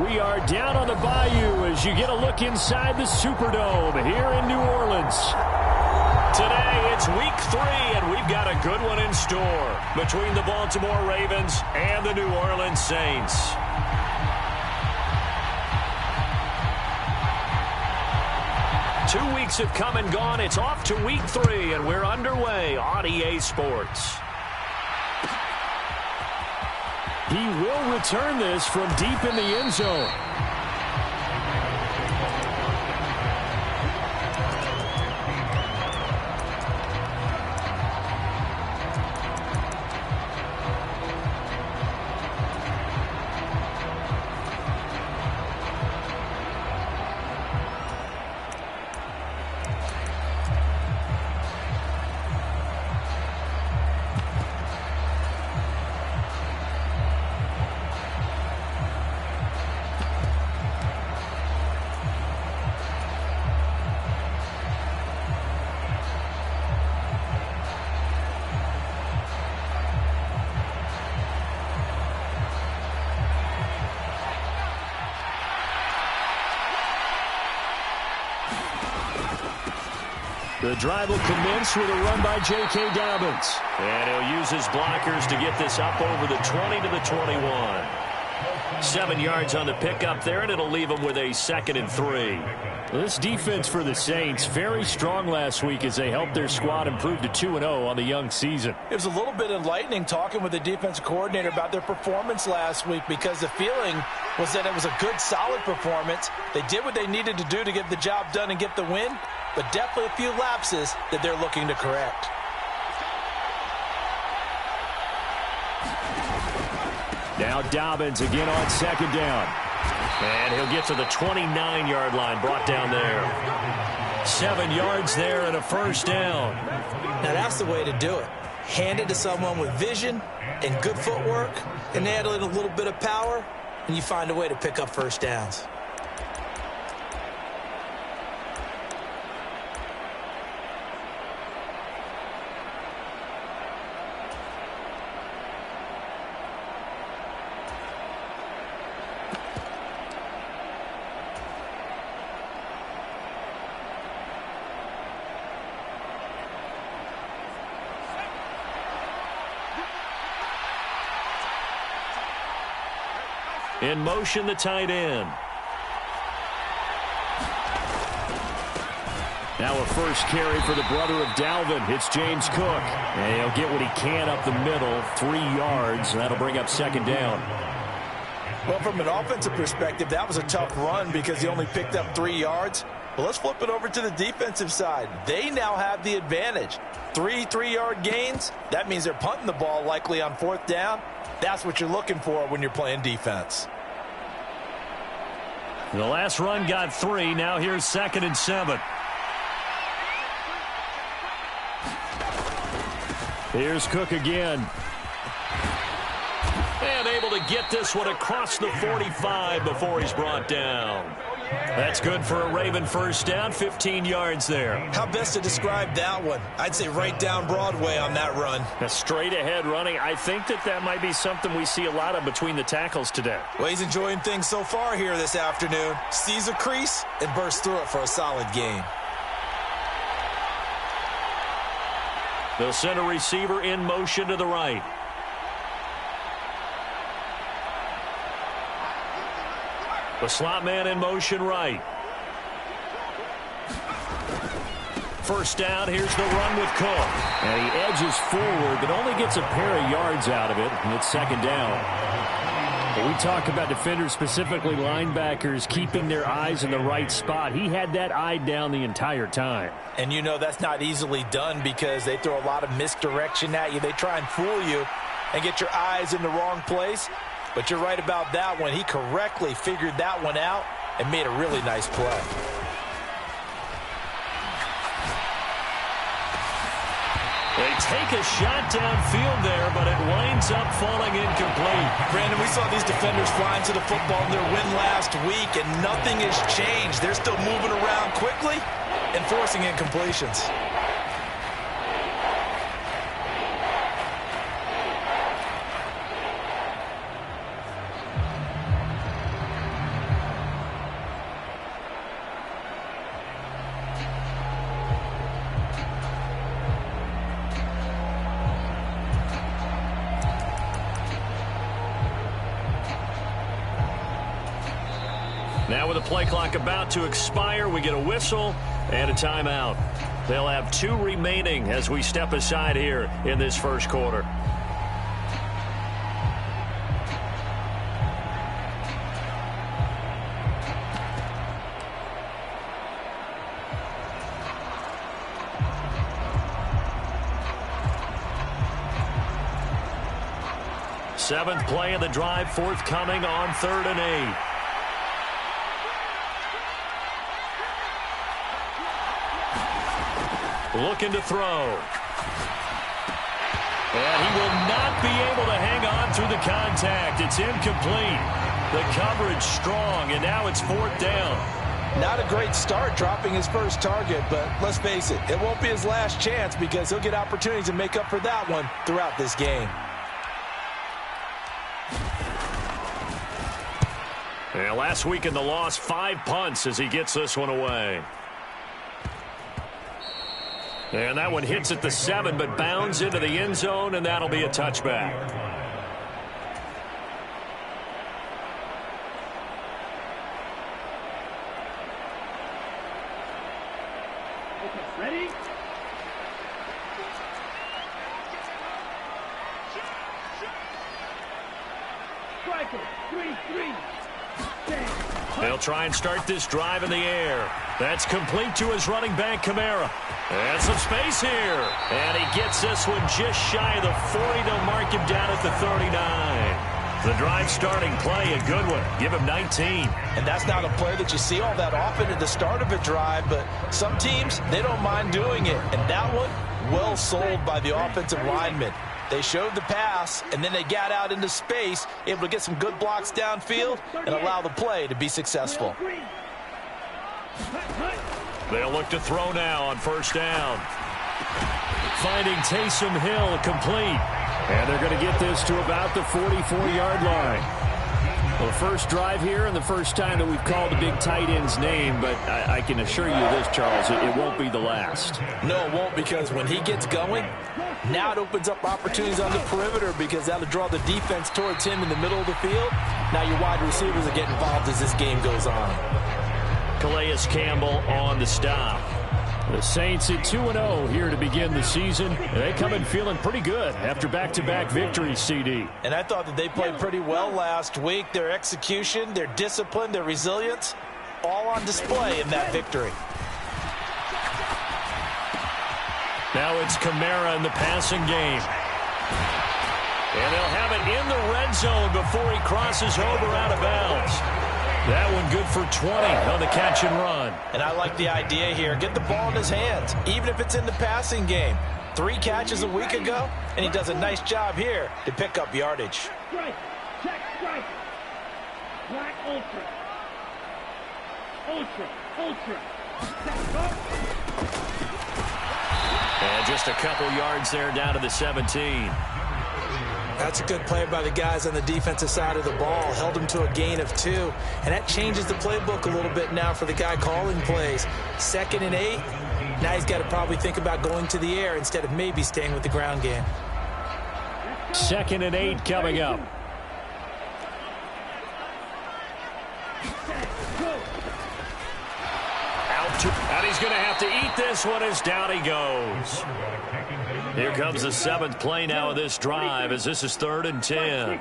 We are down on the bayou as you get a look inside the Superdome here in New Orleans. Today, it's week 3, and we've got a good one in store between the Baltimore Ravens and the New Orleans Saints. Two weeks have come and gone. It's off to week 3, and we're underway on EA Sports. He will return this from deep in the end zone. The drive will commence with a run by J.K. Dobbins. And he'll use his blockers to get this up over the 20 to the 21. 7 yards on the pickup there, and it'll leave him with a 2nd and 3. This defense for the Saints, very strong last week as they helped their squad improve to 2-0 on the young season. It was a little bit enlightening talking with the defensive coordinator about their performance last week because the feeling was that it was a good, solid performance. They did what they needed to do to get the job done and get the win, but definitely a few lapses that they're looking to correct. Now Dobbins again on 2nd down. And he'll get to the 29-yard line, brought down there. 7 yards there and a 1st down. Now that's the way to do it. Hand it to someone with vision and good footwork and add in a little bit of power, and you find a way to pick up 1st downs. In motion, the tight end. Now a first carry for the brother of Dalvin. It's James Cook. And he'll get what he can up the middle, 3 yards. That'll bring up 2nd down. Well, from an offensive perspective, that was a tough run because he only picked up 3 yards. Well, let's flip it over to the defensive side. They now have the advantage. 3 3-yard gains. That means they're punting the ball likely on 4th down. That's what you're looking for when you're playing defense. The last run got 3. Now here's 2nd and 7. Here's Cook again. And able to get this one across the 45 before he's brought down. That's good for a Raven 1st down, 15 yards there. How best to describe that one? I'd say right down Broadway on that run. A straight ahead running. I think that might be something we see a lot of between the tackles today. Well, he's enjoying things so far here this afternoon. Sees a crease and bursts through it for a solid gain. They'll send a receiver in motion to the right. The slot man in motion right. 1st down, here's the run with Cook. And he edges forward, but only gets a pair of yards out of it, and it's 2nd down. But we talk about defenders, specifically linebackers, keeping their eyes in the right spot. He had that eye down the entire time. And you know that's not easily done because they throw a lot of misdirection at you. They try and fool you and get your eyes in the wrong place. But you're right about that one. He correctly figured that one out and made a really nice play. They take a shot downfield there, but it winds up falling incomplete. Brandon, we saw these defenders flying to the football in their win last week, and nothing has changed. They're still moving around quickly and forcing incompletions. with the play clock about to expire, we get a whistle and a timeout. They'll have 2 remaining as we step aside here in this first quarter. Seventh play of the drive forthcoming on 3rd and 8. Looking to throw. And he will not be able to hang on through the contact. It's incomplete. The coverage strong, and now it's 4th down. Not a great start dropping his first target, but let's face it, it won't be his last chance because he'll get opportunities to make up for that one throughout this game. And last week in the loss, 5 punts as he gets this one away. And that one hits at the 7, but bounds into the end zone, and that'll be a touchback. Okay, ready? Striker, 3-3. They'll try and start this drive in the air. That's complete to his running back, Kamara. And some space here. And he gets this one just shy of the 40. They'll mark him down at the 39. The drive starting play, a good one. Give him 19. And that's not a play that you see all that often at the start of a drive, but some teams, they don't mind doing it. And that one, well sold by the offensive lineman. They showed the pass, and then they got out into space, able to get some good blocks downfield and allow the play to be successful. They'll look to throw now on 1st down. Finding Taysom Hill complete. And they're going to get this to about the 44-yard line. Well, the first drive here and the first time that we've called the big tight end's name, but I can assure you this, Charles, it won't be the last. No, it won't, because when he gets going, now it opens up opportunities on the perimeter because that'll draw the defense towards him in the middle of the field. Now your wide receivers are getting involved as this game goes on. Calais Campbell on the stop. The Saints at 2-0 here to begin the season. They come in feeling pretty good after back-to-back victories, CD. And I thought that they played pretty well last week. Their execution, their discipline, their resilience, all on display in that victory. Now it's Kamara in the passing game. And they'll have it in the red zone before he crosses over out of bounds. That one good for 20 on the catch and run. And I like the idea here. Get the ball in his hands, even if it's in the passing game. 3 catches a week ago, and he does a nice job here to pick up yardage. Strike, check, strike. Black ultra. Ultra, ultra. And just a couple yards there down to the 17. That's a good play by the guys on the defensive side of the ball. Held him to a gain of 2. And that changes the playbook a little bit now for the guy calling plays. 2nd and 8. Now he's got to probably think about going to the air instead of maybe staying with the ground game. 2nd and 8 coming up. And he's going to have to eat this one as down he goes. Here comes the 7th play now of this drive as this is 3rd and 10.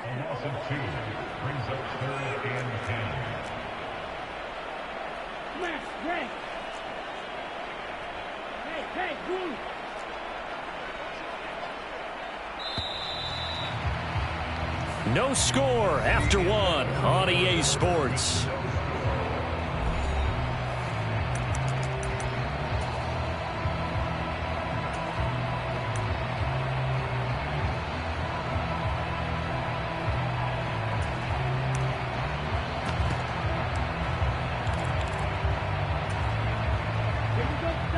No score after 1 on EA Sports.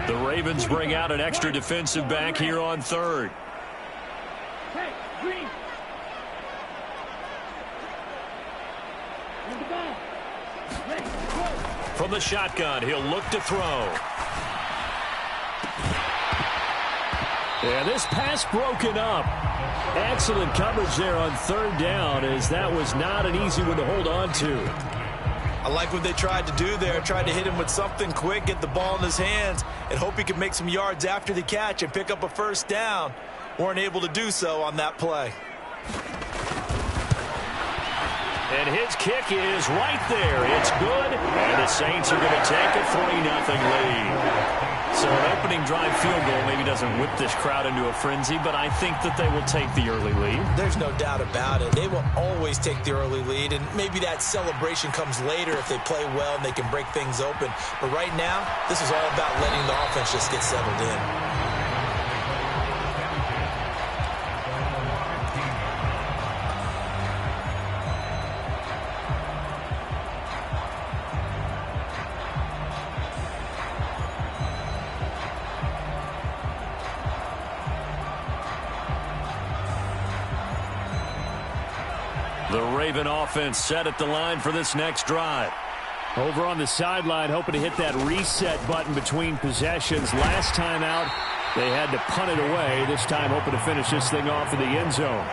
The Ravens bring out an extra defensive back here on 3rd. From the shotgun, he'll look to throw. Yeah, this pass broken up. Excellent coverage there on 3rd down, as that was not an easy one to hold on to. I like what they tried to do there. Tried to hit him with something quick, get the ball in his hands, and hope he could make some yards after the catch and pick up a first down. Weren't able to do so on that play. And his kick is right there. It's good, and the Saints are going to take a 3-0 lead. So an opening drive field goal maybe doesn't whip this crowd into a frenzy, but I think that they will take the early lead. There's no doubt about it. They will always take the early lead, and maybe that celebration comes later if they play well and they can break things open. But right now, this is all about letting the offense just get settled in. The Raven offense set at the line for this next drive. Over on the sideline, hoping to hit that reset button between possessions. Last time out, they had to punt it away. This time, hoping to finish this thing off in the end zone.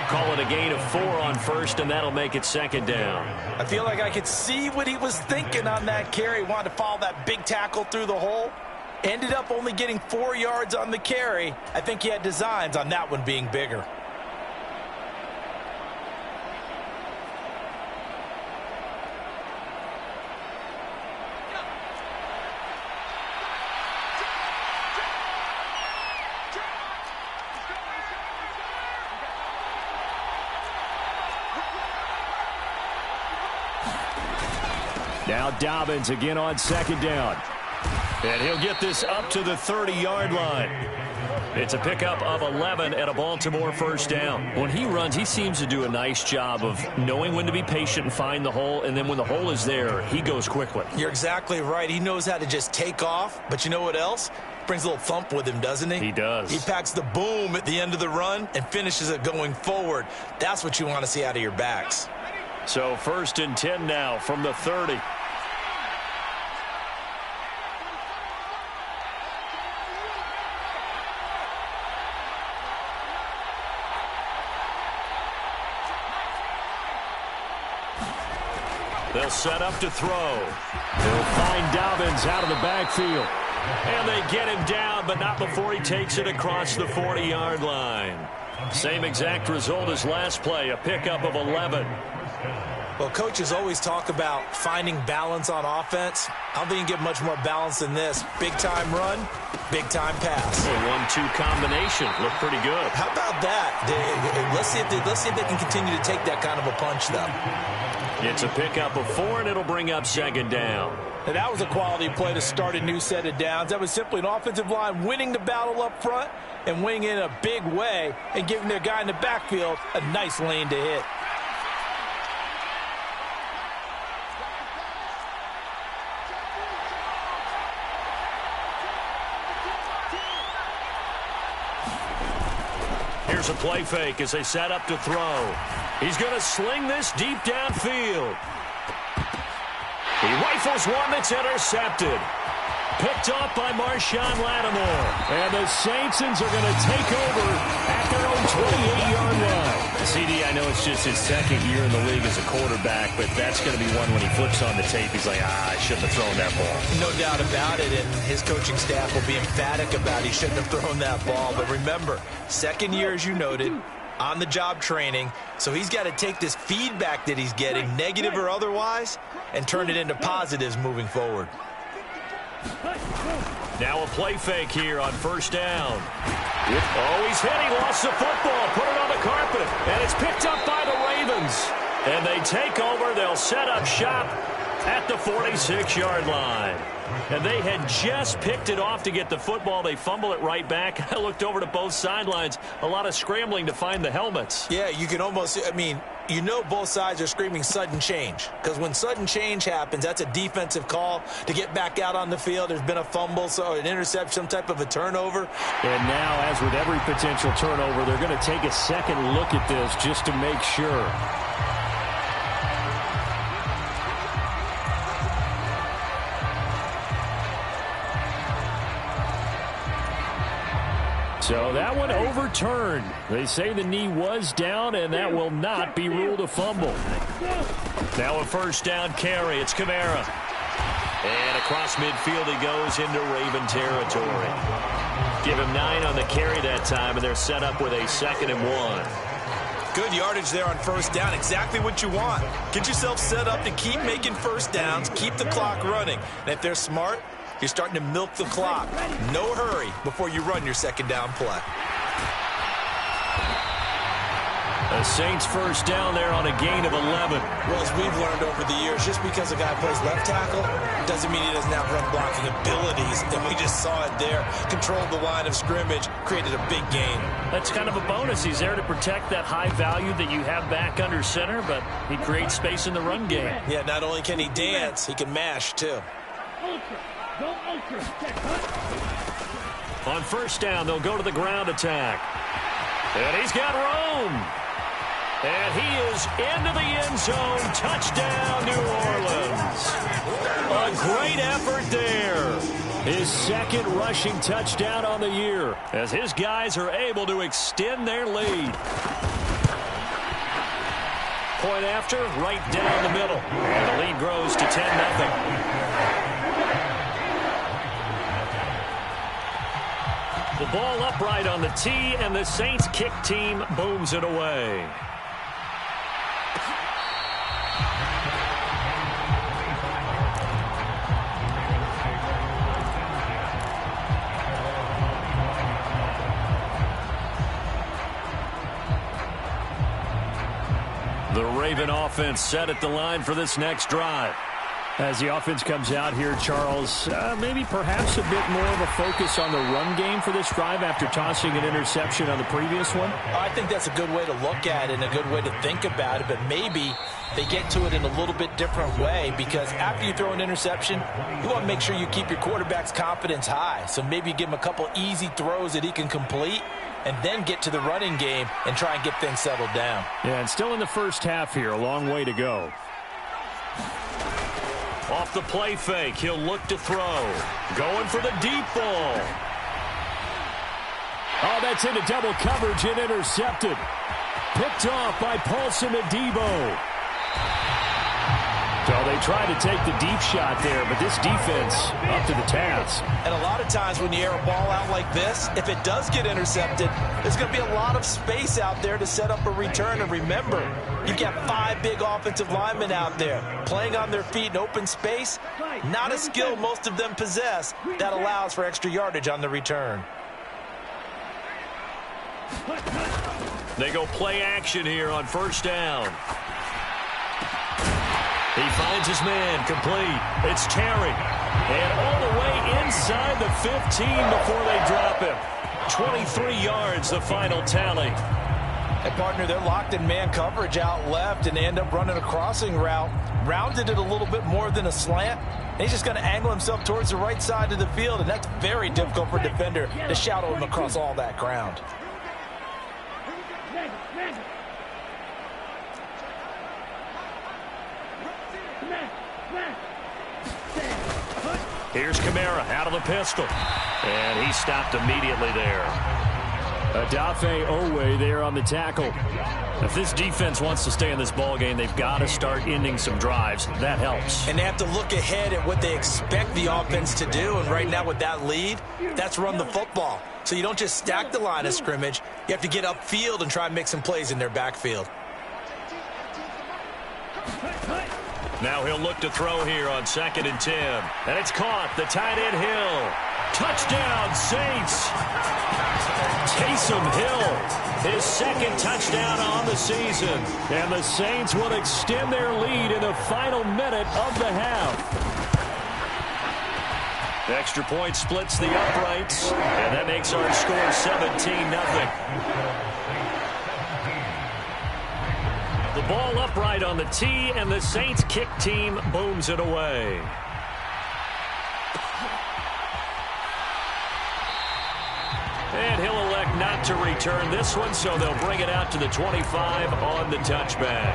Call it a gain of 4 on first, and that'll make it second down. I feel like I could see what he was thinking on that carry. Wanted to follow that big tackle through the hole. Ended up only getting 4 yards on the carry. I think he had designs on that one being bigger. Now Dobbins again on second down. And he'll get this up to the 30-yard line. It's a pickup of 11 and a Baltimore first down. When he runs, he seems to do a nice job of knowing when to be patient and find the hole, and then when the hole is there, he goes quickly. You're exactly right. He knows how to just take off, but you know what else? Brings a little thump with him, doesn't he? He does. He packs the boom at the end of the run and finishes it going forward. That's what you want to see out of your backs. So 1st and 10 now from the 30. They'll set up to throw. They'll find Dobbins out of the backfield. And they get him down, but not before he takes it across the 40-yard line. Same exact result as last play, a pickup of 11. Well, coaches always talk about finding balance on offense. I don't think you can get much more balance than this. Big-time run, big-time pass. A 1-2 combination. Looked pretty good. How about that? Let's see if they can continue to take that kind of a punch, though. It's a pickup of 4, and it'll bring up second down. Now, that was a quality play to start a new set of downs. That was simply an offensive line winning the battle up front and winning in a big way and giving their guy in the backfield a nice lane to hit. Here's a play fake as they set up to throw. He's going to sling this deep downfield. He rifles one that's intercepted. Picked off by Marshawn Lattimore. And the Saintsons are going to take over at their own 28-yard line. CD, I know it's just his second year in the league as a quarterback, but that's going to be one when he flips on the tape. He's like, I shouldn't have thrown that ball. No doubt about it, and his coaching staff will be emphatic about he shouldn't have thrown that ball. But remember, second year, as you noted, on-the-job training, so he's got to take this feedback that he's getting, negative or otherwise, and turn it into positives moving forward. Now a play fake here on first down. Oh, he's hit. He lost the football. Put it on the carpet. And it's picked up by the Ravens. And they take over. They'll set up shop at the 46-yard line. And they had just picked it off to get the football. They fumble it right back. I looked over to both sidelines. A lot of scrambling to find the helmets. Yeah, you can almost, I mean, you know both sides are screaming sudden change. Because when sudden change happens, that's a defensive call to get back out on the field. There's been a fumble, so an interception, some type of a turnover. And now, as with every potential turnover, they're going to take a second look at this just to make sure. So that one overturned. They say the knee was down, and that will not be ruled a fumble. Now a first down carry. It's Kamara. And across midfield he goes into Raven territory. Give him 9 on the carry that time, and they're set up with a 2nd and 1. Good yardage there on first down. Exactly what you want. Get yourself set up to keep making first downs, keep the clock running. And if they're smart, you're starting to milk the clock. No hurry before you run your second down play. The Saints first down there on a gain of 11. Well, as we've learned over the years, just because a guy plays left tackle doesn't mean he doesn't have run blocking abilities. And we just saw it there. Controlled the line of scrimmage, created a big gain. That's kind of a bonus. He's there to protect that high value that you have back under center, but he creates space in the run game. Yeah, not only can he dance, he can mash too. Ultra. Go ultra. Check. On first down, they'll go to the ground attack. And he's got room. And he is into the end zone. Touchdown, New Orleans. A great effort there. His 2nd rushing touchdown on the year, as his guys are able to extend their lead. Point after, right down the middle. And the lead grows to 10-0. The ball upright on the tee, and the Saints kick team booms it away. The Raven offense set at the line for this next drive. As the offense comes out here, Charles, maybe perhaps a bit more of a focus on the run game for this drive after tossing an interception on the previous one? I think that's a good way to look at it and a good way to think about it, but maybe they get to it in a little bit different way, because after you throw an interception, you want to make sure you keep your quarterback's confidence high. So maybe you give him a couple easy throws that he can complete, and then get to the running game and try and get things settled down. Yeah, and still in the first half here, a long way to go. Off the play fake, he'll look to throw. Going for the deep ball. Oh, that's into double coverage and intercepted. Picked off by Paulson Adebo. So they tried to take the deep shot there, but this defense up to the task. And a lot of times when you air a ball out like this, if it does get intercepted, there's going to be a lot of space out there to set up a return. And remember, you've got 5 big offensive linemen out there playing on their feet in open space. Not a skill most of them possess that allows for extra yardage on the return. They go play action here on first down. He finds his man, complete. It's Terry. And all the way inside the 15 before they drop him. 23 yards, the final tally. And partner, they're locked in man coverage out left, and they end up running a crossing route. Rounded it a little bit more than a slant. And he's just going to angle himself towards the right side of the field, and that's very difficult for a defender to shadow him across all that ground. Here's Kamara out of the pistol. And he stopped immediately there. Adafe Owe there on the tackle. If this defense wants to stay in this ballgame, they've got to start ending some drives. That helps. And they have to look ahead at what they expect the offense to do. And right now with that lead, that's run the football. So you don't just stack the line of scrimmage. You have to get upfield and try and make some plays in their backfield. Now he'll look to throw here on 2nd and 10. And it's caught. The tight end Hill. Touchdown, Saints. Taysom Hill, his 2nd touchdown on the season. And the Saints will extend their lead in the final minute of the half. The extra point splits the uprights. And that makes our score 17-0. The ball upright on the tee, and the Saints kick team booms it away. And he'll elect not to return this one, so they'll bring it out to the 25 on the touchback.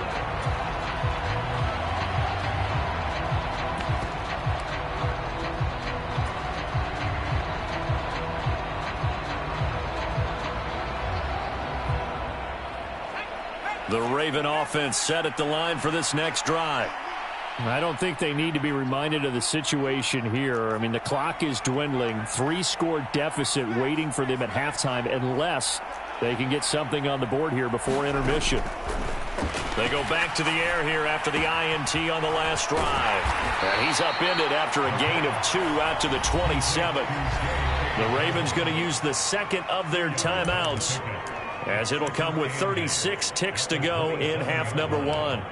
The Raven offense set at the line for this next drive. I don't think they need to be reminded of the situation here. I mean, the clock is dwindling. 3-score deficit waiting for them at halftime unless they can get something on the board here before intermission. They go back to the air here after the INT on the last drive. And he's upended after a gain of 2 out to the 27. The Ravens going to use the second of their timeouts, as it'll come with 36 ticks to go in half number 1.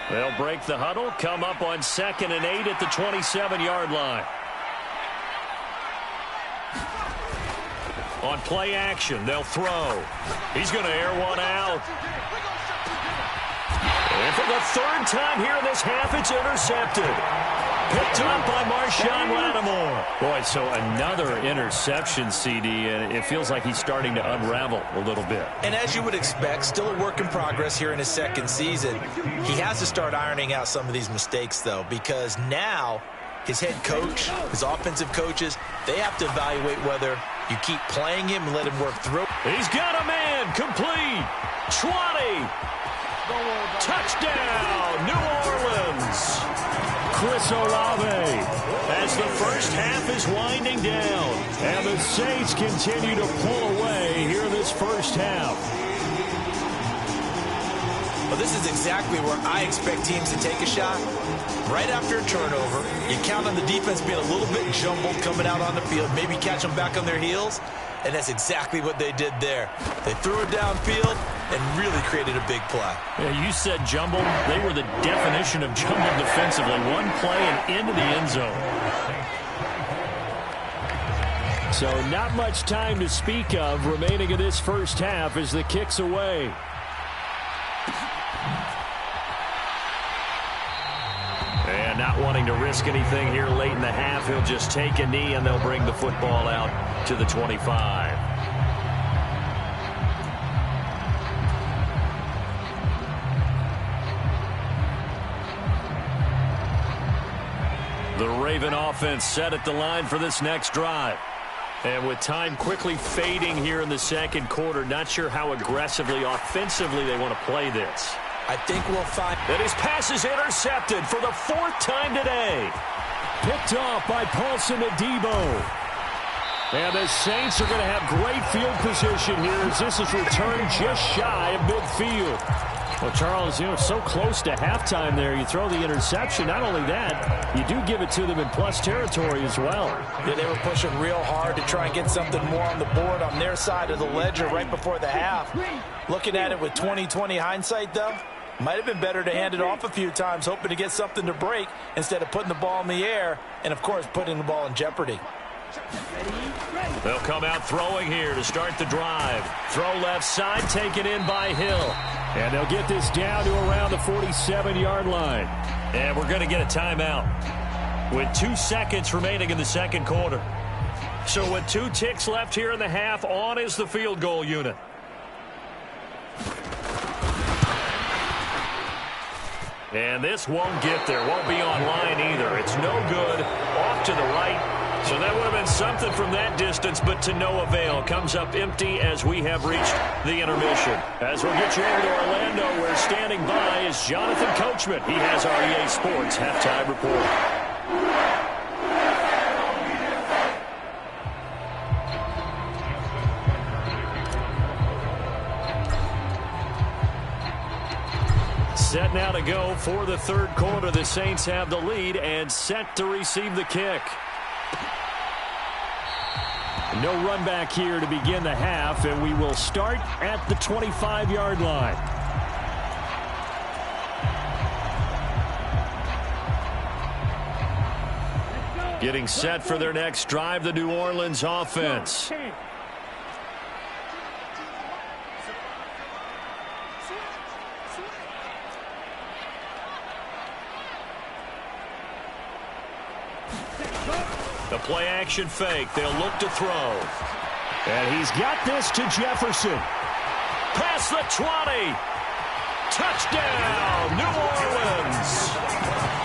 They'll break the huddle, come up on 2nd and 8 at the 27-yard line. On play action, they'll throw. He's going to air one out. And for the 3rd time here in this half, it's intercepted. Picked up by Marshawn Lattimore. Boy, so another interception, CD, and it feels like he's starting to unravel a little bit. And as you would expect, still a work in progress here in his 2nd season. He has to start ironing out some of these mistakes, though, because now his head coach, his offensive coaches, they have to evaluate whether you keep playing him and let him work through. He's got a man, complete. 20. Touchdown, New Orleans. Chris Olave, as the first half is winding down, and the Saints continue to pull away here in this first half. Well, this is exactly where I expect teams to take a shot. Right after a turnover, you count on the defense being a little bit jumbled coming out on the field, maybe catch them back on their heels, and that's exactly what they did there. They threw it downfield and really created a big play. Yeah, you said jumbled. They were the definition of jumbled defensively. One play and into the end zone. So not much time to speak of remaining in this first half as the kick's away. And not wanting to risk anything here late in the half, he'll just take a knee and they'll bring the football out to the 25. The Raven offense set at the line for this next drive. And with time quickly fading here in the 2nd quarter, not sure how aggressively, offensively they want to play this. I think we'll find that his pass is intercepted for the 4th time today. Picked off by Paulson Adebo. And the Saints are going to have great field position here as this is returned just shy of midfield. Well, Charles, so close to halftime there. You throw the interception. Not only that, you do give it to them in plus territory as well. Yeah, they were pushing real hard to try and get something more on the board on their side of the ledger right before the half. Looking at it with 20/20 hindsight, though, might have been better to hand it off a few times, hoping to get something to break instead of putting the ball in the air and, of course, putting the ball in jeopardy. They'll come out throwing here to start the drive. Throw left side, taken in by Hill. And they'll get this down to around the 47-yard line. And we're going to get a timeout with 2 seconds remaining in the 2nd quarter. So with 2 ticks left here in the half, on is the field goal unit. And this won't get there. Won't be online either. It's no good. Off to the right. So that would have been something from that distance, but to no avail. Comes up empty as we have reached the intermission. As we'll get you over to Orlando, where standing by is Jonathan Coachman. He has our EA Sports halftime report. Set now to go for the 3rd quarter. The Saints have the lead and set to receive the kick. No run back here to begin the half, and we will start at the 25-yard line. Getting set for their next drive, the New Orleans offense. The play action fake. They'll look to throw. And he's got this to Jefferson. Past the 20. Touchdown, New Orleans.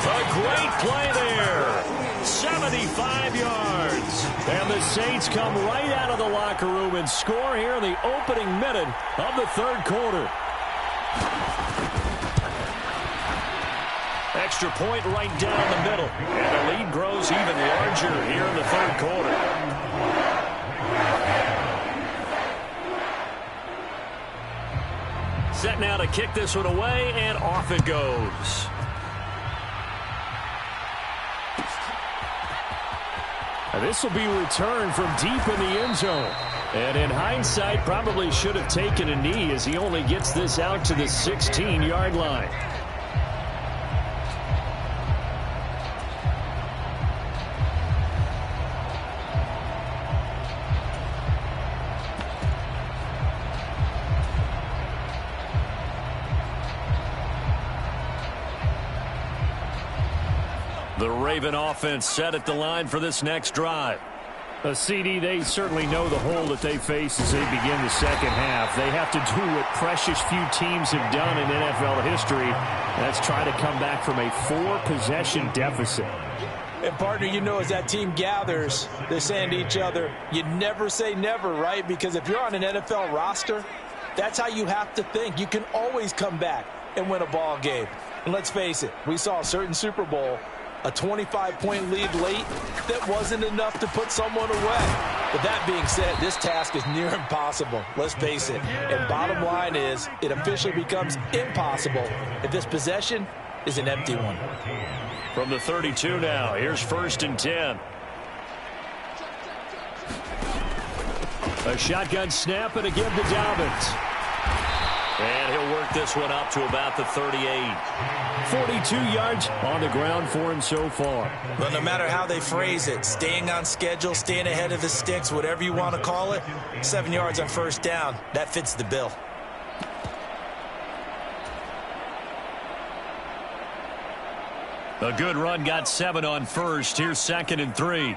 A great play there. 75 yards. And the Saints come right out of the locker room and score here in the opening minute of the third quarter. Extra point right down the middle. And the lead grows even larger here in the third quarter. Set now to kick this one away, and off it goes. And this will be returned from deep in the end zone. And in hindsight, probably should have taken a knee as he only gets this out to the 16-yard line. The Raven offense set at the line for this next drive. A CD, they certainly know the hole that they face as they begin the second half. They have to do what precious few teams have done in NFL history. That's try to come back from a 4-possession deficit. And, partner, you know, as that team gathers, they're saying to each other, you never say never, right? Because if you're on an NFL roster, that's how you have to think. You can always come back and win a ball game. And let's face it, we saw a certain Super Bowl, a 25-point lead late, that wasn't enough to put someone away. But that being said, this task is near impossible. Let's face it. And bottom line is, it officially becomes impossible if this possession is an empty one. From the 32 now, here's 1st and 10. A shotgun snap and a give to Dobbins. And he'll work this one up to about the 38. 42 yards on the ground for him so far. Well, no matter how they phrase it, staying on schedule, staying ahead of the sticks, whatever you want to call it, 7 yards on 1st down, that fits the bill. A good run got 7 on 1st. Here's 2nd and 3.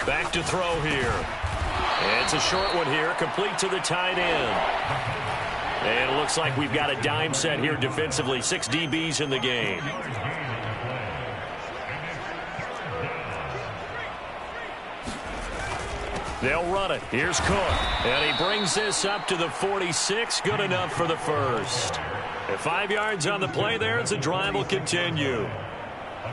Back to throw here. And it's a short one here, complete to the tight end. And it looks like we've got a dime set here defensively. 6 DBs in the game. They'll run it. Here's Cook. And he brings this up to the 46. Good enough for the first. And 5 yards on the play there as the drive will continue.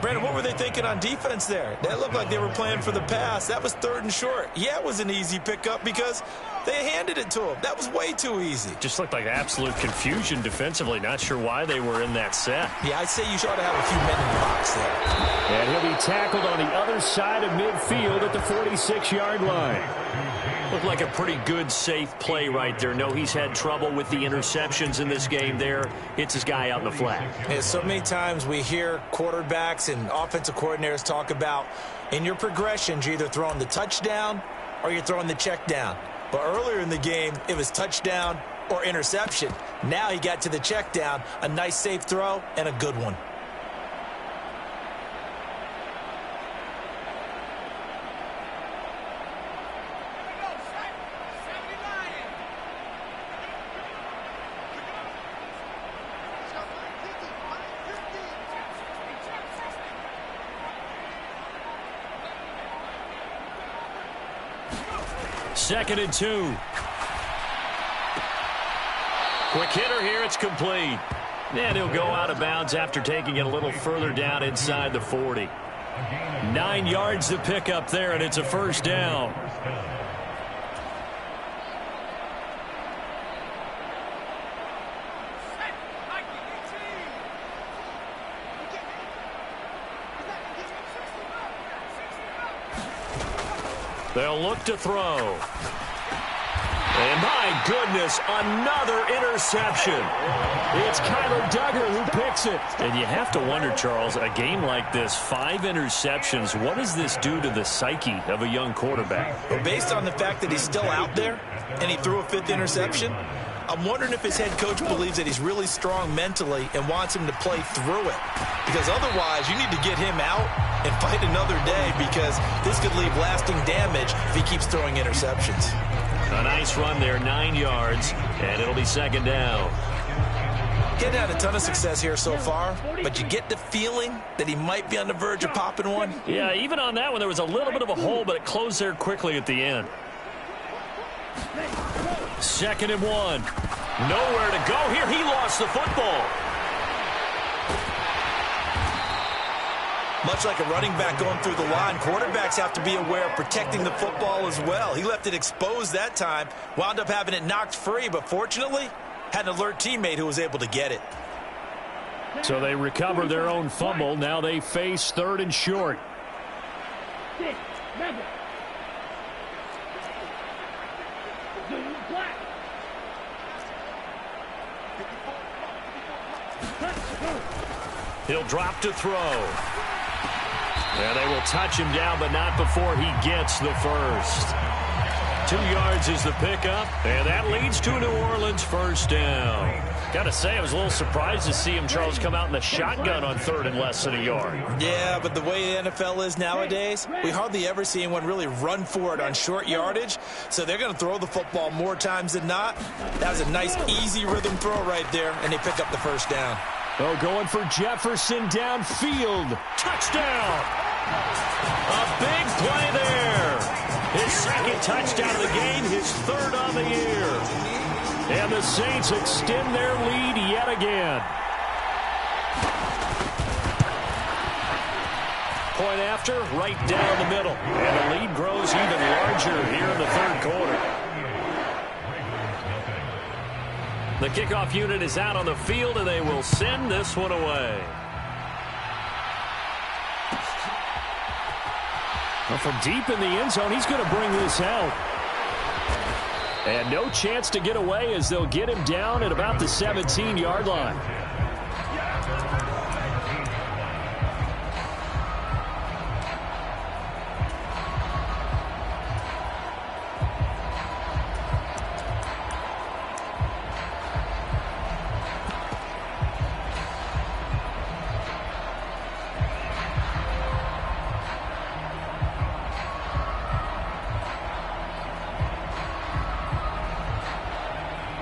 Brandon, what were they thinking on defense there? That looked like they were playing for the pass. That was 3rd and short. Yeah, it was an easy pickup because they handed it to him. That was way too easy. Just looked like absolute confusion defensively. Not sure why they were in that set. Yeah, I'd say you ought to have a few men in the box there. And he'll be tackled on the other side of midfield at the 46-yard line. Looked like a pretty good, safe play right there. No, he's had trouble with the interceptions in this game there. Hits his guy out in the flat. Yeah, so many times we hear quarterbacks and offensive coordinators talk about in your progressions, you're either throwing the touchdown or you're throwing the check down. But earlier in the game, it was touchdown or interception. Now he got to the check down, a nice safe throw, and a good one. Second and 2. Quick hitter here. It's complete. And he'll go out of bounds after taking it a little further down inside the 40. 9 yards to pick up there, and it's a 1st down. They'll look to throw. And my goodness, another interception. It's Kyler Duggar who picks it. And you have to wonder, Charles, a game like this, 5 interceptions, what does this do to the psyche of a young quarterback? Well, based on the fact that he's still out there and he threw a 5th interception, I'm wondering if his head coach believes that he's really strong mentally and wants him to play through it. Because otherwise, you need to get him out and fight another day, because this could leave lasting damage if he keeps throwing interceptions. A nice run there, 9 yards, and it'll be 2nd down. Getting had a ton of success here so far, but you get the feeling that he might be on the verge of popping one. Yeah, even on that one, there was a little bit of a hole, but it closed there quickly at the end. 2nd and 1. Nowhere to go here. He lost the football. Much like a running back going through the line, quarterbacks have to be aware of protecting the football as well. He left it exposed that time, wound up having it knocked free, but fortunately, had an alert teammate who was able to get it. So they recover their own fumble. Now they face 3rd and short. He'll drop to throw. And they will touch him down, but not before he gets the first. 2 yards is the pickup, and that leads to New Orleans 1st down. Got to say, I was a little surprised to see him, Charles, come out in the shotgun on 3rd and less than a yard. Yeah, but the way the NFL is nowadays, we hardly ever see anyone really run for it on short yardage, so they're going to throw the football more times than not. That was a nice, easy rhythm throw right there, and they pick up the 1st down. Oh, going for Jefferson downfield. Touchdown! A big play there. His 2nd touchdown of the game, his 3rd on the year. And the Saints extend their lead yet again. Point after, right down the middle. And the lead grows even larger here in the 3rd quarter. The kickoff unit is out on the field, and they will send this one away. Well, from deep in the end zone, he's going to bring this out. And no chance to get away as they'll get him down at about the 17-yard line.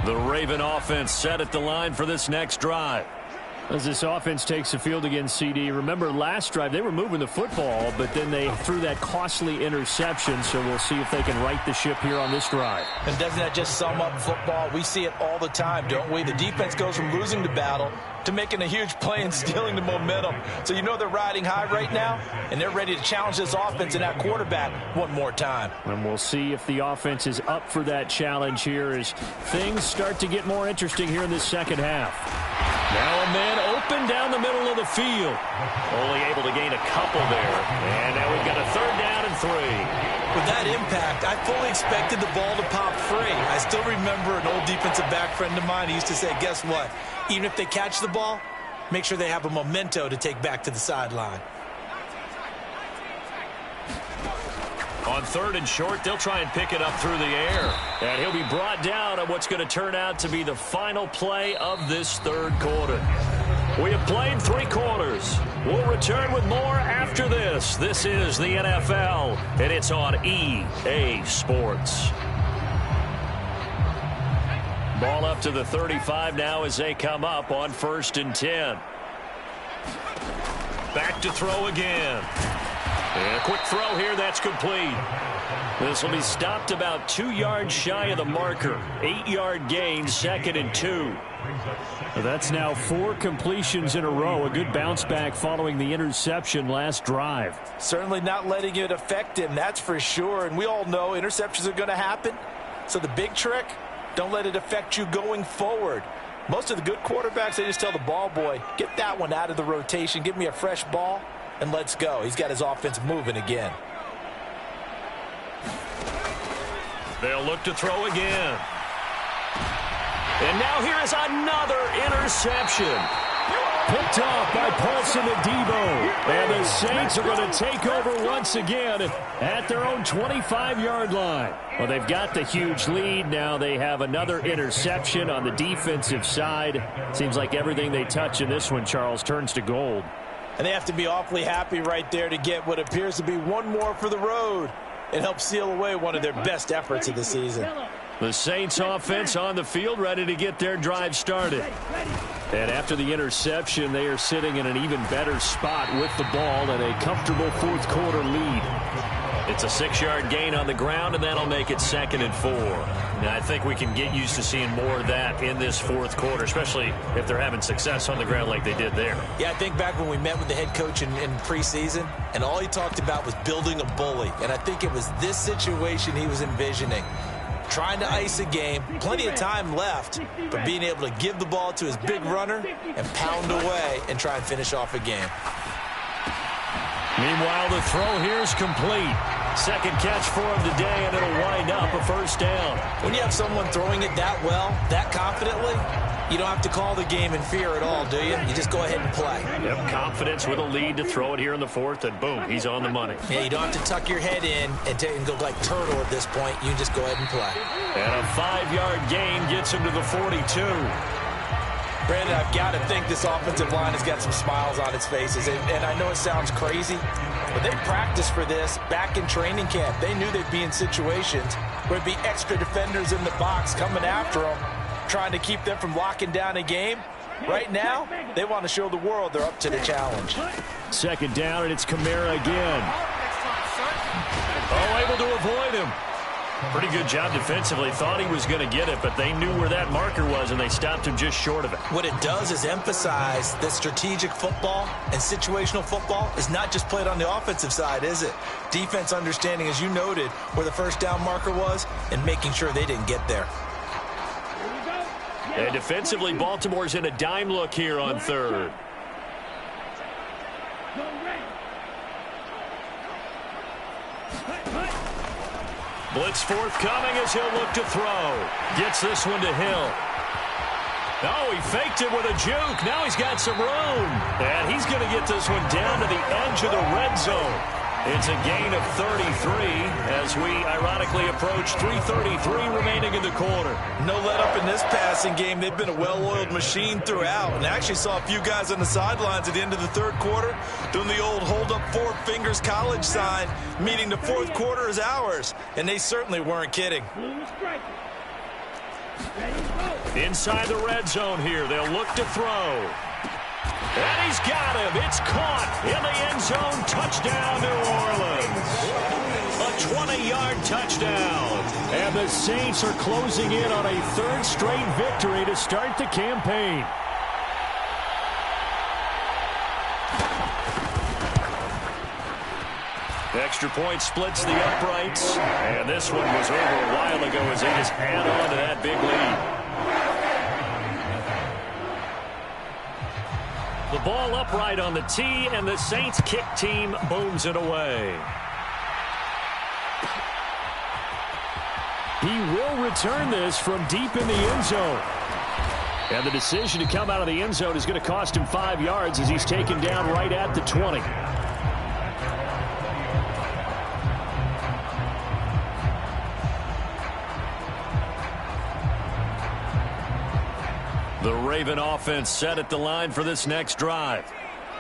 The Raven offense set at the line for this next drive. As this offense takes the field against CD, remember last drive they were moving the football, but then they threw that costly interception, so we'll see if they can right the ship here on this drive. And doesn't that just sum up football? We see it all the time, don't we? The defense goes from losing the battle to making a huge play and stealing the momentum. So you know they're riding high right now, and they're ready to challenge this offense and that quarterback one more time. And we'll see if the offense is up for that challenge here as things start to get more interesting here in this 2nd half. Now a man open down the middle of the field. Only able to gain a couple there. And now we've got a 3rd down and 3. With that impact, I fully expected the ball to pop free. I still remember an old defensive back friend of mine. He used to say, guess what? Even if they catch the ball, make sure they have a memento to take back to the sideline. On 3rd and short, they'll try and pick it up through the air. And he'll be brought down on what's going to turn out to be the final play of this 3rd quarter. We have played 3 quarters. We'll return with more after this. This is the NFL, and it's on EA Sports. Ball up to the 35 now as they come up on 1st and 10. Back to throw again. And a quick throw here, that's complete. This will be stopped about 2 yards shy of the marker. 8-yard gain, 2nd and 2. That's now 4 completions in a row. A good bounce back following the interception last drive. Certainly not letting it affect him, that's for sure. And we all know interceptions are going to happen. So the big trick, don't let it affect you going forward. Most of the good quarterbacks, they just tell the ball boy, get that one out of the rotation, give me a fresh ball, and let's go. He's got his offense moving again. They'll look to throw again. And now here is another interception. Picked off by Paulson Adebo. And the Saints are going to take over once again at their own 25-yard line. Well, they've got the huge lead. Now they have another interception on the defensive side. Seems like everything they touch in this one, Charles, turns to gold. And they have to be awfully happy right there to get what appears to be one more for the road. It helps seal away one of their best efforts of the season. The Saints offense on the field, ready to get their drive started. And after the interception, they are sitting in an even better spot with the ball and a comfortable fourth quarter lead. It's a 6-yard gain on the ground, and that'll make it 2nd and 4. Now, I think we can get used to seeing more of that in this fourth quarter, especially if they're having success on the ground like they did there. Yeah, I think back when we met with the head coach in preseason, and all he talked about was building a bully. And I think it was this situation he was envisioning. Trying to ice a game, plenty of time left, but being able to give the ball to his big runner and pound away and try and finish off a game. Meanwhile, the throw here is complete. Second catch for him today, and it'll wind up a first down. When you have someone throwing it that well, that confidently, you don't have to call the game in fear at all, do you? You just go ahead and play. Yep, confidence with a lead to throw it here in the fourth, and boom, he's on the money. Yeah, you don't have to tuck your head in and go like turtle at this point. You can just go ahead and play. And a 5-yard gain gets him to the 42. Brandon, I've got to think this offensive line has got some smiles on its faces. And I know it sounds crazy, but they practiced for this back in training camp. They knew they'd be in situations where there'd be extra defenders in the box coming after them, trying to keep them from locking down a game. Right now, they want to show the world they're up to the challenge. Second down, and it's Kamara again. Oh, able to avoid him. Pretty good job defensively. Thought he was going to get it, but they knew where that marker was, and they stopped him just short of it. What it does is emphasize that strategic football and situational football is not just played on the offensive side, is it? Defense understanding, as you noted, where the first down marker was and making sure they didn't get there. And defensively, Baltimore's in a dime look here on third. Blitz forthcoming as he'll look to throw. Gets this one to Hill. Oh, he faked it with a juke. Now he's got some room. And he's going to get this one down to the edge of the red zone. It's a gain of 33 as we ironically approach 3:33 remaining in the quarter. No let up in this passing game. They've been a well-oiled machine throughout. And I actually saw a few guys on the sidelines at the end of the third quarter doing the old hold up 4 fingers college sign, meaning the fourth quarter is ours. And they certainly weren't kidding. Inside the red zone here. They'll look to throw. And he's got him. It's caught in the end zone. Touchdown, New Orleans. A 20-yard touchdown. And the Saints are closing in on a third straight victory to start the campaign. Extra point splits the uprights. And this one was over a while ago as they just add on to that big lead. The ball upright on the tee, and the Saints kick team booms it away. He will return this from deep in the end zone. And the decision to come out of the end zone is going to cost him 5 yards as he's taken down right at the 20. The Raven offense set at the line for this next drive.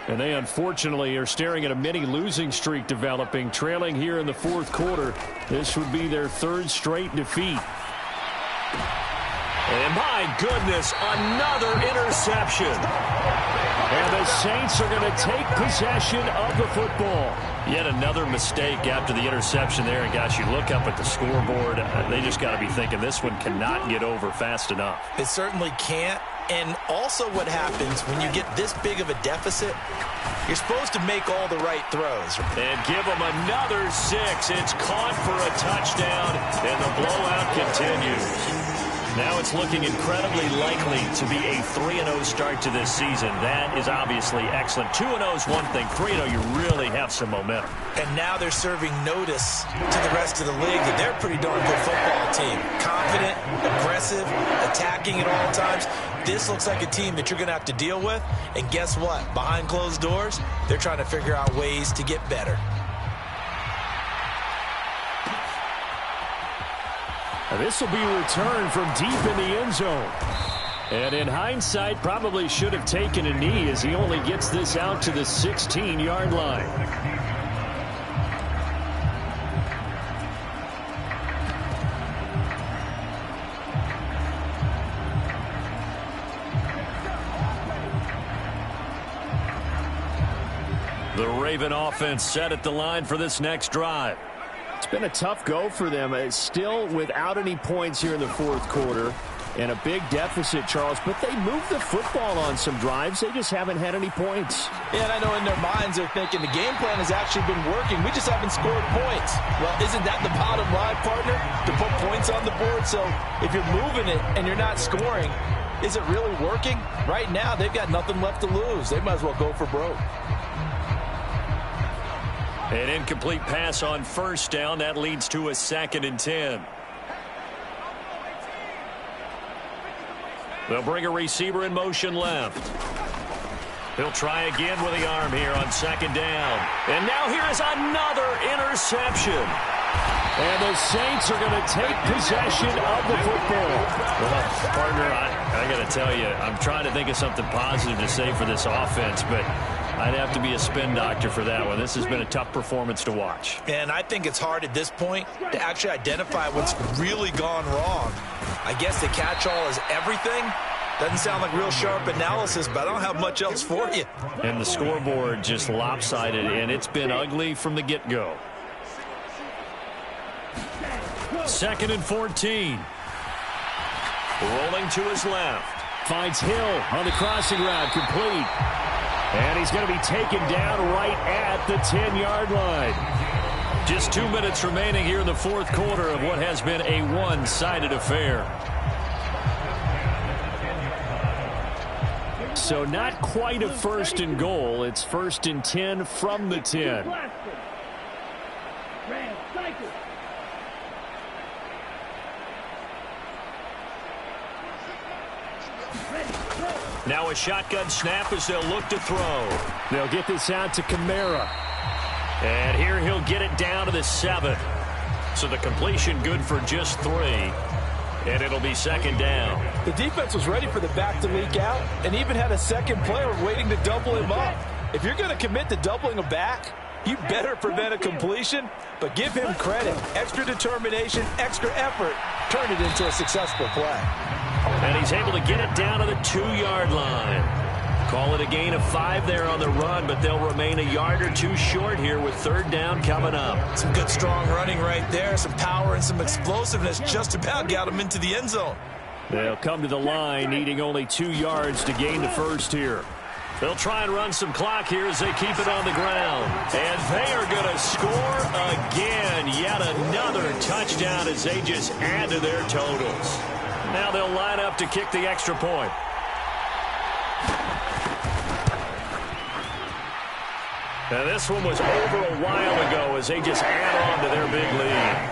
And they unfortunately are staring at a mini losing streak developing, trailing here in the fourth quarter. This would be their third straight defeat. And my goodness, another interception. And the Saints are going to take possession of the football. Yet another mistake after the interception there. And gosh, you look up at the scoreboard, they just got to be thinking this one cannot get over fast enough. It certainly can't. And also what happens when you get this big of a deficit, you're supposed to make all the right throws. And give them another 6. It's caught for a touchdown, and the blowout continues. Now it's looking incredibly likely to be a 3-0 start to this season. That is obviously excellent. 2-0 is one thing. 3-0, you really have some momentum. And now they're serving notice to the rest of the league that they're a pretty darn good football team. Confident, aggressive, attacking at all times. This looks like a team that you're going to have to deal with. And guess what? Behind closed doors, they're trying to figure out ways to get better. This will be a return from deep in the end zone. And in hindsight, probably should have taken a knee as he only gets this out to the 16-yard line. The Raven offense set at the line for this next drive. It's been a tough go for them. It's still without any points here in the fourth quarter and a big deficit, Charles. But they moved the football on some drives. They just haven't had any points. Yeah, and I know in their minds they're thinking the game plan has actually been working. We just haven't scored points. Well, isn't that the bottom line, partner? To put points on the board. So if you're moving it and you're not scoring, is it really working? Right now, they've got nothing left to lose. They might as well go for broke. An incomplete pass on first down. That leads to a 2nd and 10. They'll bring a receiver in motion left. He'll try again with the arm here on 2nd down. And now here is another interception. And the Saints are going to take possession of the football. Well, partner, I got to tell you, I'm trying to think of something positive to say for this offense, but I'd have to be a spin doctor for that one. This has been a tough performance to watch. And I think it's hard at this point to actually identify what's really gone wrong. I guess the catch-all is everything. Doesn't sound like real sharp analysis, but I don't have much else for you. And the scoreboard just lopsided, and it's been ugly from the get-go. 2nd and 14. Rolling to his left. Finds Hill on the crossing route, complete. And he's going to be taken down right at the 10-yard line. Just 2 minutes remaining here in the fourth quarter of what has been a one-sided affair. So not quite a 1st and goal. It's 1st and 10 from the 10. Now a shotgun snap as they'll look to throw. They'll get this out to Kamara. And here he'll get it down to the 7. So the completion good for just 3. And it'll be 2nd down. The defense was ready for the back to leak out and even had a second player waiting to double him up. If you're going to commit to doubling a back, you better prevent a completion, but give him credit. Extra determination, extra effort, turn it into a successful play. And he's able to get it down to the 2-yard line. Call it a gain of 5 there on the run, but they'll remain a yard or 2 short here with 3rd down coming up. Some good strong running right there, some power and some explosiveness just about got him into the end zone. They'll come to the line needing only 2 yards to gain the first here. They'll try and run some clock here as they keep it on the ground. And they are going to score again. Yet another touchdown as they just add to their totals. Now they'll line up to kick the extra point. Now this one was over a while ago as they just add on to their big lead.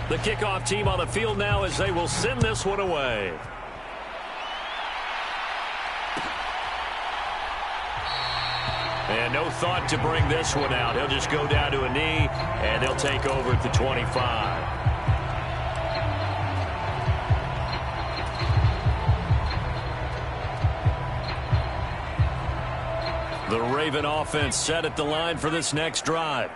The kickoff team on the field now as they will send this one away. And no thought to bring this one out. He'll just go down to a knee, and they'll take over at the 25. The Raven offense set at the line for this next drive.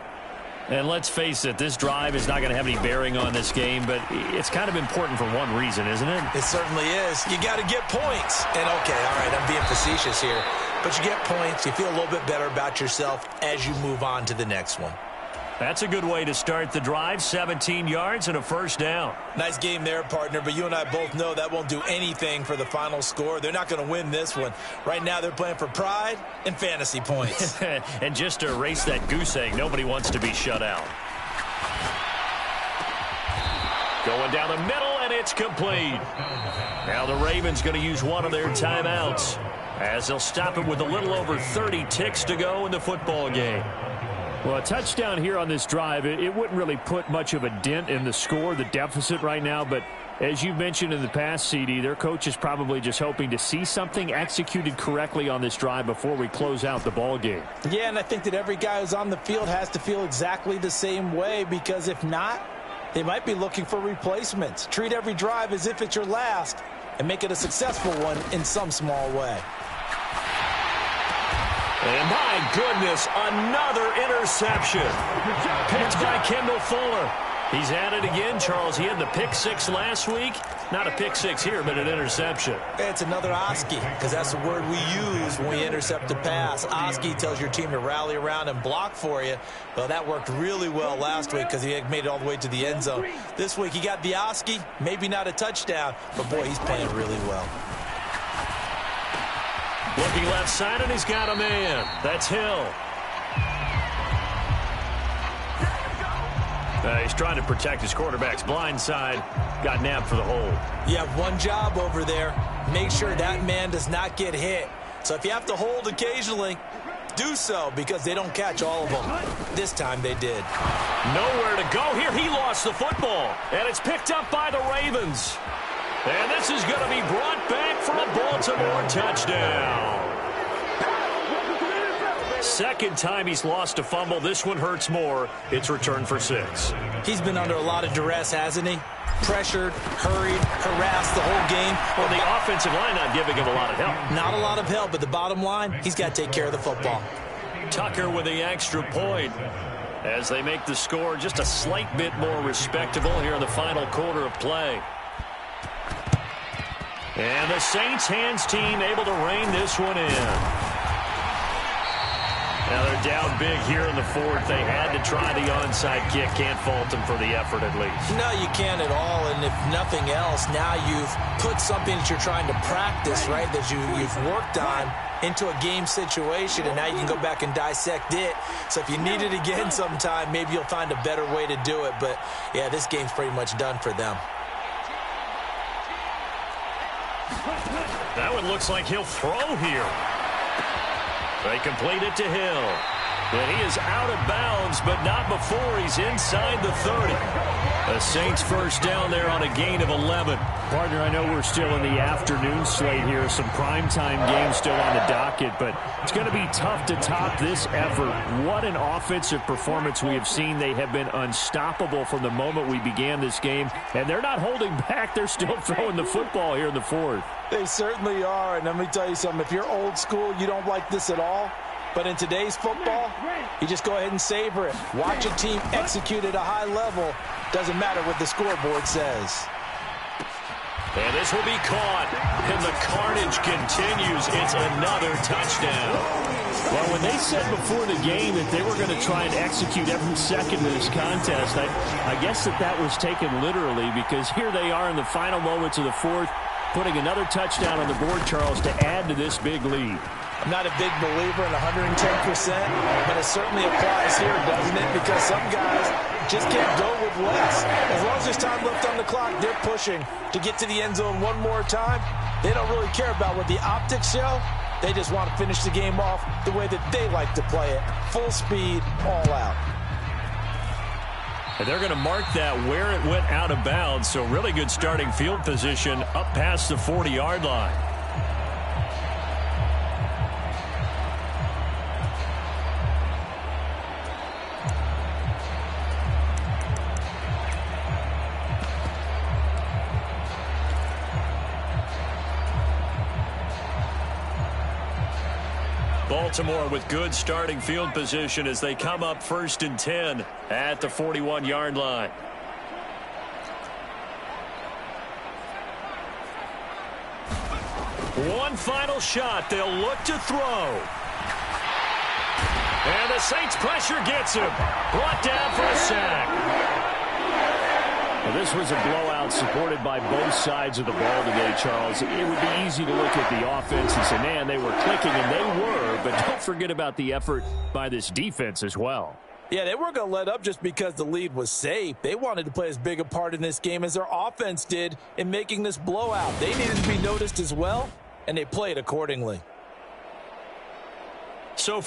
And let's face it, this drive is not going to have any bearing on this game, but it's kind of important for one reason, isn't it? It certainly is. You got to get points. And, okay, all right, I'm being facetious here. But you get points, you feel a little bit better about yourself as you move on to the next one. That's a good way to start the drive. 17 yards and a first down. Nice game there, partner, but you and I both know that won't do anything for the final score. They're not going to win this one. Right now they're playing for pride and fantasy points. And just to erase that goose egg, nobody wants to be shut out. Going down the middle, and it's complete. Now the Ravens going to use one of their timeouts as they'll stop it with a little over 30 ticks to go in the football game. Well, a touchdown here on this drive, it wouldn't really put much of a dent in the score, the deficit right now. But as you've mentioned in the past, CD, their coach is probably just hoping to see something executed correctly on this drive before we close out the ball game. Yeah, and I think that every guy who's on the field has to feel exactly the same way, because if not, they might be looking for replacements. Treat every drive as if it's your last and make it a successful one in some small way. And my goodness, another interception. Picked by Kendall Fuller. He's at it again, Charles. He had the pick six last week. Not a pick six here, but an interception. It's another Oski, because that's the word we use when we intercept a pass. Oski tells your team to rally around and block for you. Well, that worked really well last week because he had made it all the way to the end zone. This week he got the Oski, maybe not a touchdown, but boy, he's playing really well. Looking left side, and he's got a man. That's Hill. He's trying to protect his quarterback's blind side. Got nabbed for the hold. You have one job over there. Make sure that man does not get hit. So if you have to hold occasionally, do so, because they don't catch all of them. This time they did. Nowhere to go here. He lost the football, and it's picked up by the Ravens. And this is going to be brought back for a Baltimore touchdown. Second time he's lost a fumble. This one hurts more. It's returned for 6. He's been under a lot of duress, hasn't he? Pressured, hurried, harassed the whole game. Well, the offensive line not giving him a lot of help. Not a lot of help, but the bottom line, he's got to take care of the football. Tucker with the extra point as they make the score just a slight bit more respectable here in the final quarter of play. And the Saints hands team able to rein this one in. Now they're down big here in the fourth. They had to try the onside kick. Can't fault them for the effort at least. No, you can't at all. And if nothing else, now you've put something that you're trying to practice, right, that you've worked on into a game situation, and now you can go back and dissect it. So if you need it again sometime, maybe you'll find a better way to do it. But, yeah, this game's pretty much done for them. That one looks like he'll throw here. They complete it to Hill. And he is out of bounds, but not before he's inside the 30. The Saints first down there on a gain of 11. Partner, I know we're still in the afternoon slate here. Some primetime games still on the docket, but it's going to be tough to top this effort. What an offensive performance we have seen. They have been unstoppable from the moment we began this game, and they're not holding back. They're still throwing the football here in the fourth. They certainly are, and let me tell you something. If you're old school, you don't like this at all. But in today's football, you just go ahead and savor it. Watch a team execute at a high level. Doesn't matter what the scoreboard says. And this will be caught. And the carnage continues. It's another touchdown. Well, when they said before the game that they were going to try and execute every second of this contest, I guess that was taken literally, because here they are in the final moments of the fourth, putting another touchdown on the board, Charles, to add to this big lead. I'm not a big believer in 110%, but it certainly applies here, doesn't it? Because some guys just can't go with less. As long as there's time left on the clock, they're pushing to get to the end zone one more time. They don't really care about what the optics show. They just want to finish the game off the way that they like to play it. Full speed, all out. And they're going to mark that where it went out of bounds. So really good starting field position up past the 40-yard line. Baltimore with good starting field position as they come up 1st and 10 at the 41-yard line. One final shot. They'll look to throw. And the Saints pressure gets him. Brought down for a sack. Well, this was a blowout supported by both sides of the ball today, Charles. It would be easy to look at the offense and say, man, they were clicking, and they were, but don't forget about the effort by this defense as well. Yeah, they weren't going to let up just because the lead was safe. They wanted to play as big a part in this game as their offense did in making this blowout. They needed to be noticed as well, and they played accordingly. So for